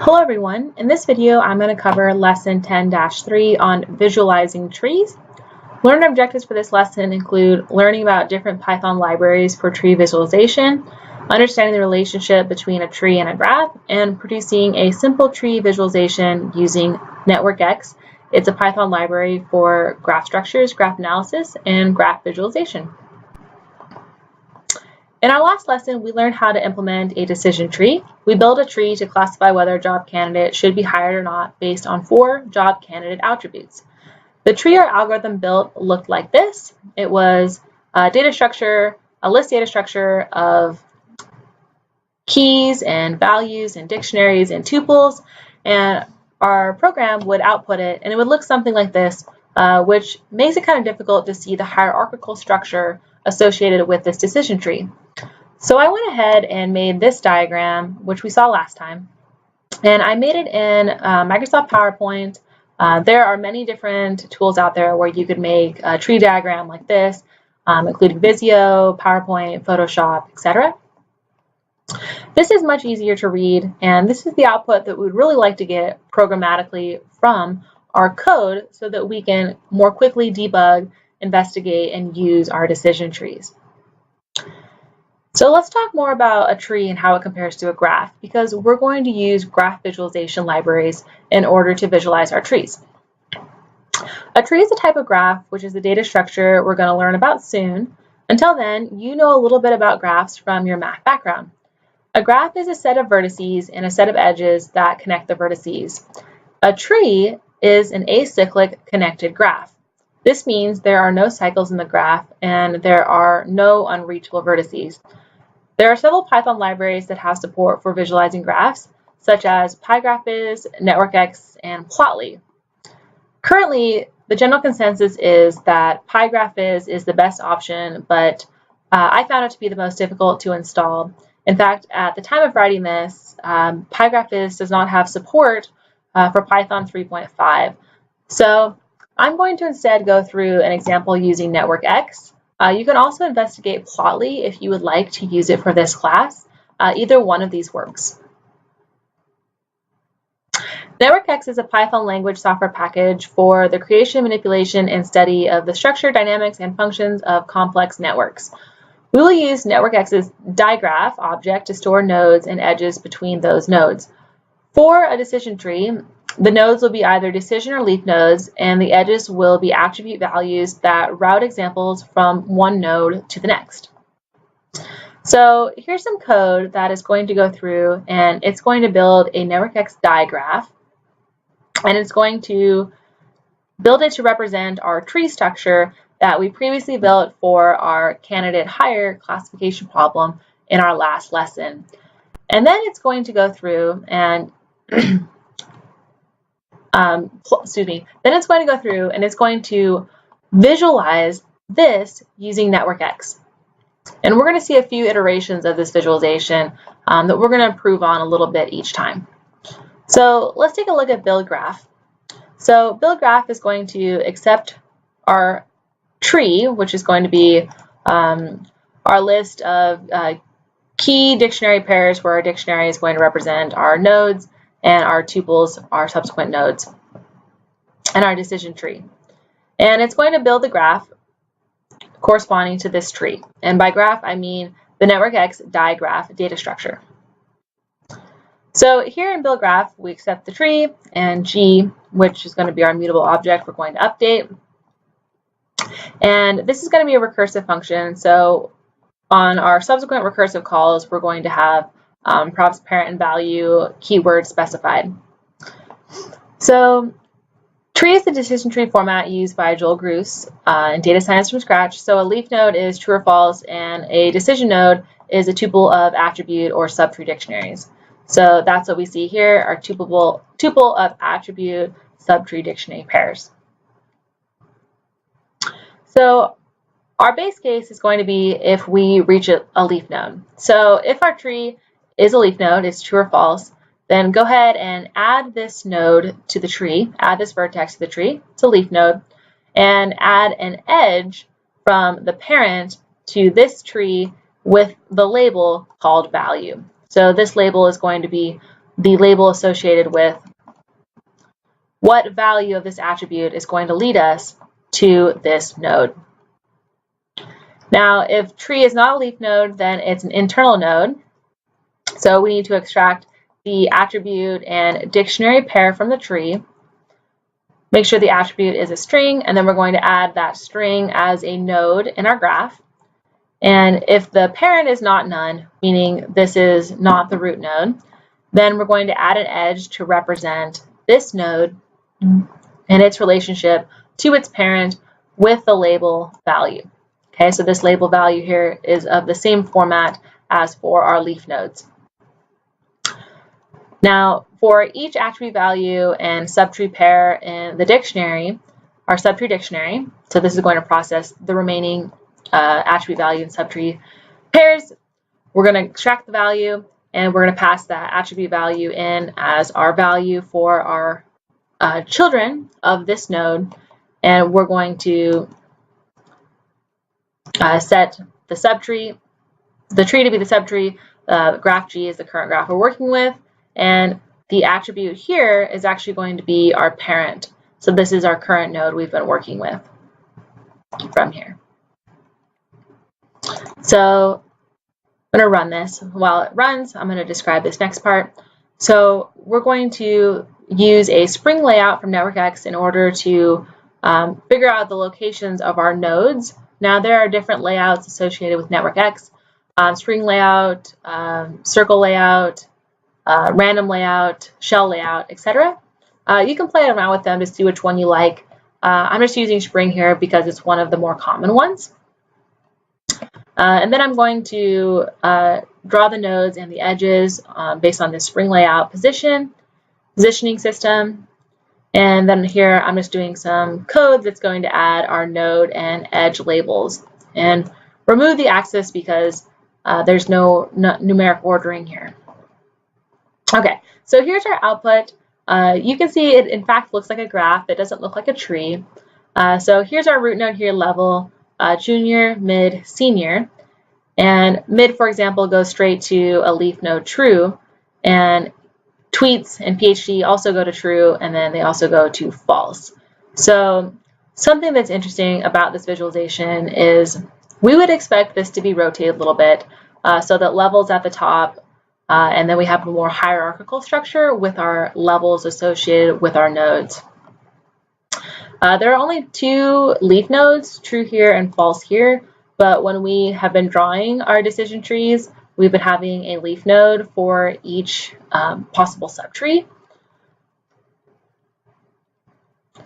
Hello everyone, in this video I'm going to cover lesson 10-3 on visualizing trees. Learning objectives for this lesson include learning about different Python libraries for tree visualization, understanding the relationship between a tree and a graph, and producing a simple tree visualization using NetworkX. It's a Python library for graph structures, graph analysis, and graph visualization. In our last lesson, we learned how to implement a decision tree. We built a tree to classify whether a job candidate should be hired or not based on 4 job candidate attributes. The tree our algorithm built looked like this. It was a data structure, a list data structure of keys and values and dictionaries and tuples, and our program would output it, and it would look something like this, which makes it kind of difficult to see the hierarchical structure associated with this decision tree. So I went ahead and made this diagram, which we saw last time, and I made it in Microsoft PowerPoint. There are many different tools out there where you could make a tree diagram like this, including Visio, PowerPoint, Photoshop, etc. This is much easier to read, and this is the output that we would really like to get programmatically from our code so that we can more quickly debug, investigate, and use our decision trees. So let's talk more about a tree and how it compares to a graph, because we're going to use graph visualization libraries in order to visualize our trees. A tree is a type of graph, which is the data structure we're going to learn about soon. Until then, you know a little bit about graphs from your math background. A graph is a set of vertices and a set of edges that connect the vertices. A tree is an acyclic connected graph. This means there are no cycles in the graph and there are no unreachable vertices. There are several Python libraries that have support for visualizing graphs, such as PyGraphviz, NetworkX, and Plotly. Currently, the general consensus is that PyGraphviz is the best option, but I found it to be the most difficult to install. In fact, at the time of writing this, PyGraphviz does not have support for Python 3.5. So I'm going to instead go through an example using NetworkX. You can also investigate Plotly if you would like to use it for this class. Either one of these works. NetworkX is a Python language software package for the creation, manipulation, and study of the structure, dynamics, and functions of complex networks. We will use NetworkX's digraph object to store nodes and edges between those nodes. For a decision tree, the nodes will be either decision or leaf nodes, and the edges will be attribute values that route examples from one node to the next. So here's some code that is going to go through, and it's going to build a NetworkX digraph, and it's going to build it to represent our tree structure that we previously built for our candidate hire classification problem in our last lesson. And then it's going to go through and then it's going to go through and it's going to visualize this using NetworkX. And we're going to see a few iterations of this visualization that we're going to improve on a little bit each time. So let's take a look at build graph. So build graph is going to accept our tree, which is going to be our list of key dictionary pairs, where our dictionary is going to represent our nodes and our tuples, our subsequent nodes, and our decision tree. And it's going to build the graph corresponding to this tree. And by graph, I mean the NetworkX digraph data structure. So here in build graph, we accept the tree, and G, which is going to be our mutable object, we're going to update. And this is going to be a recursive function. So on our subsequent recursive calls, we're going to have props parent and value keywords specified. So tree is the decision tree format used by Joel Gruss in data science from scratch. So a leaf node is true or false, and a decision node is a tuple of attribute or subtree dictionaries. So that's what we see here, our tuple of attribute subtree dictionary pairs. So our base case is going to be if we reach a leaf node. So if our tree is a leaf node, it's true or false, then go ahead and add this node to the tree, add this vertex to the tree, it's a leaf node, and add an edge from the parent to this tree with the label called value. So this label is going to be the label associated with what value of this attribute is going to lead us to this node. Now, if tree is not a leaf node, then it's an internal node. So we need to extract the attribute and dictionary pair from the tree. Make sure the attribute is a string, and then we're going to add that string as a node in our graph. And if the parent is not none, meaning this is not the root node, then we're going to add an edge to represent this node and its relationship to its parent with the label value. Okay, so this label value here is of the same format as for our leaf nodes. Now, for each attribute value and subtree pair in the dictionary, our subtree dictionary, so this is going to process the remaining attribute value and subtree pairs, we're going to extract the value and we're going to pass that attribute value in as our value for our children of this node, and we're going to set the subtree, the tree to be the subtree, graph G is the current graph we're working with, and the attribute here is actually going to be our parent. So this is our current node we've been working with from here. So I'm going to run this. While it runs, I'm going to describe this next part. So we're going to use a spring layout from NetworkX in order to figure out the locations of our nodes. Now there are different layouts associated with NetworkX, spring layout, circle layout, random layout, shell layout, etc. You can play around with them to see which one you like. I'm just using spring here because it's one of the more common ones. And then I'm going to draw the nodes and the edges based on this spring layout positioning system. And then here I'm just doing some code that's going to add our node and edge labels. And remove the axis because there's no numeric ordering here. Okay, so here's our output. You can see it in fact looks like a graph. It doesn't look like a tree. So here's our root node here, level, junior, mid, senior. And mid, for example, goes straight to a leaf node true. And tweets and PhD also go to true, and then they also go to false. So something that's interesting about this visualization is we would expect this to be rotated a little bit so that levels at the top, and then we have a more hierarchical structure with our levels associated with our nodes. There are only two leaf nodes, true here and false here, but when we have been drawing our decision trees, we've been having a leaf node for each possible subtree.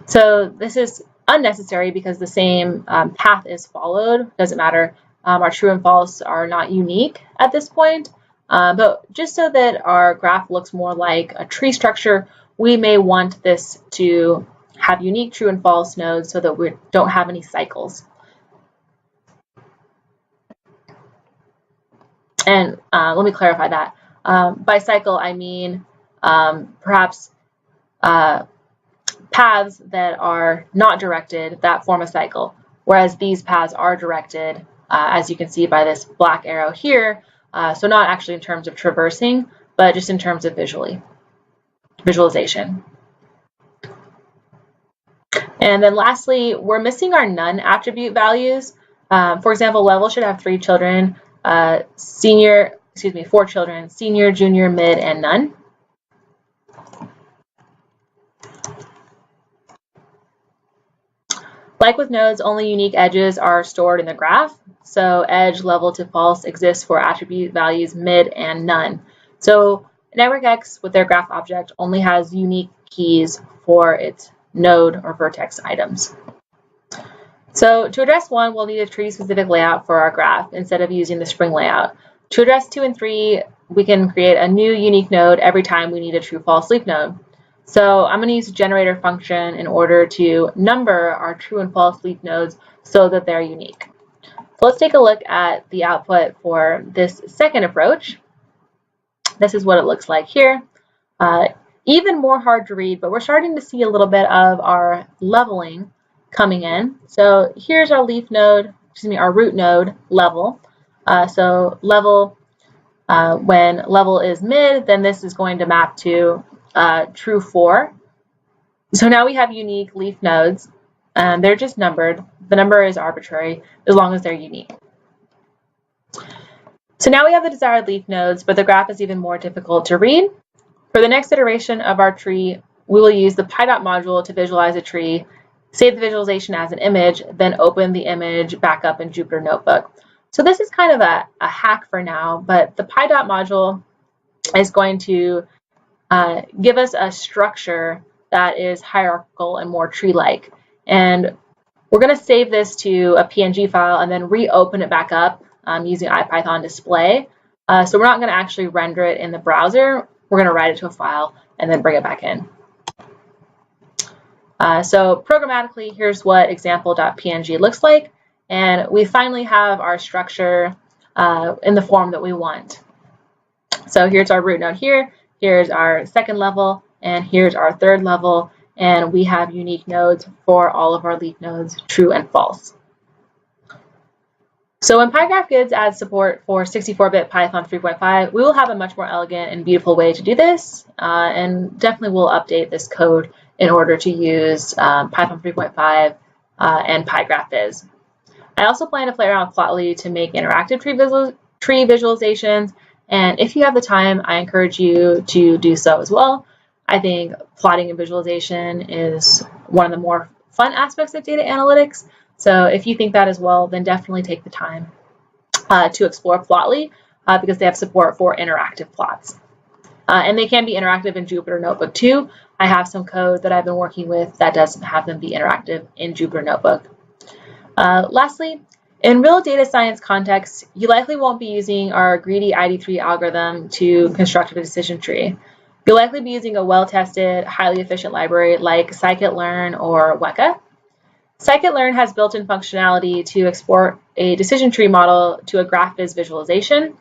So this is unnecessary because the same path is followed. Doesn't matter. Our true and false are not unique at this point. But just so that our graph looks more like a tree structure, we may want this to have unique true and false nodes so that we don't have any cycles. And let me clarify that. By cycle, I mean perhaps paths that are not directed that form a cycle, whereas these paths are directed, as you can see by this black arrow here. So not actually in terms of traversing, but just in terms of visualization. And then lastly, we're missing our none attribute values. For example, level should have 3 children. 4 children, senior, junior, mid, and none. Like with nodes, only unique edges are stored in the graph. So edge level to false exists for attribute values mid and none. So NetworkX with their graph object only has unique keys for its node or vertex items. So to address 1, we'll need a tree-specific layout for our graph instead of using the spring layout. To address 2 and 3, we can create a new unique node every time we need a true-false leaf node. So I'm going to use a generator function in order to number our true and false leaf nodes so that they're unique. So let's take a look at the output for this second approach. This is what it looks like here. Even more hard to read, but we're starting to see a little bit of our leveling coming in. So here's our leaf node, our root node level. So level When level is mid, then this is going to map to true 4. So now we have unique leaf nodes. They're just numbered. The number is arbitrary as long as they're unique. So now we have the desired leaf nodes, but the graph is even more difficult to read. For the next iteration of our tree, we will use the PyDot module to visualize a tree, save the visualization as an image, then open the image back up in Jupyter Notebook. So this is kind of a hack for now, but the PyDot module is going to give us a structure that is hierarchical and more tree-like. And we're going to save this to a PNG file and then reopen it back up using IPython display. So we're not going to actually render it in the browser. We're going to write it to a file and then bring it back in. So programmatically, here's what example.png looks like. And we finally have our structure in the form that we want. So here's our root node here. Here's our second level, and here's our third level. And we have unique nodes for all of our leaf nodes, true and false. So when PyGraphGids adds support for 64-bit Python 3.5, we will have a much more elegant and beautiful way to do this, and definitely will update this code in order to use Python 3.5 and PyGraphViz. I also plan to play around with Plotly to make interactive tree visualizations, and if you have the time, I encourage you to do so as well. I think plotting and visualization is one of the more fun aspects of data analytics. So if you think that as well, then definitely take the time to explore Plotly because they have support for interactive plots. And they can be interactive in Jupyter Notebook too. I have some code that I've been working with that does have them be interactive in Jupyter Notebook. Lastly, in real data science context, you likely won't be using our greedy ID3 algorithm to construct a decision tree. You'll likely be using a well-tested, highly efficient library like scikit-learn or Weka. Scikit-learn has built-in functionality to export a decision tree model to a GraphViz visualization.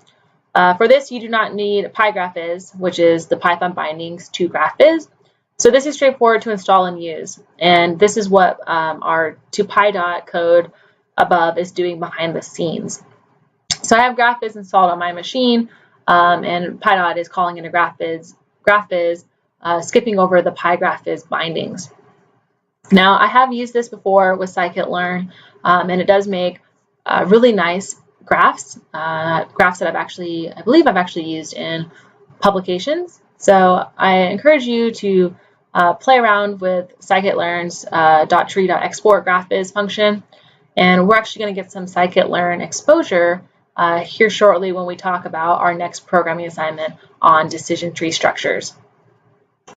For this, you do not need PyGraphViz, which is the Python bindings to GraphViz. So this is straightforward to install and use. And this is what our to-PyDot code above is doing behind the scenes. So I have GraphViz installed on my machine, and PyDot is calling into GraphViz, skipping over the PyGraphViz bindings. Now, I have used this before with scikit-learn, and it does make really nice graphs, graphs that I believe I've actually used in publications. So I encourage you to play around with scikit-learn's .tree.export GraphViz function, and we're actually going to get some scikit-learn exposure here shortly when we talk about our next programming assignment on decision tree structures.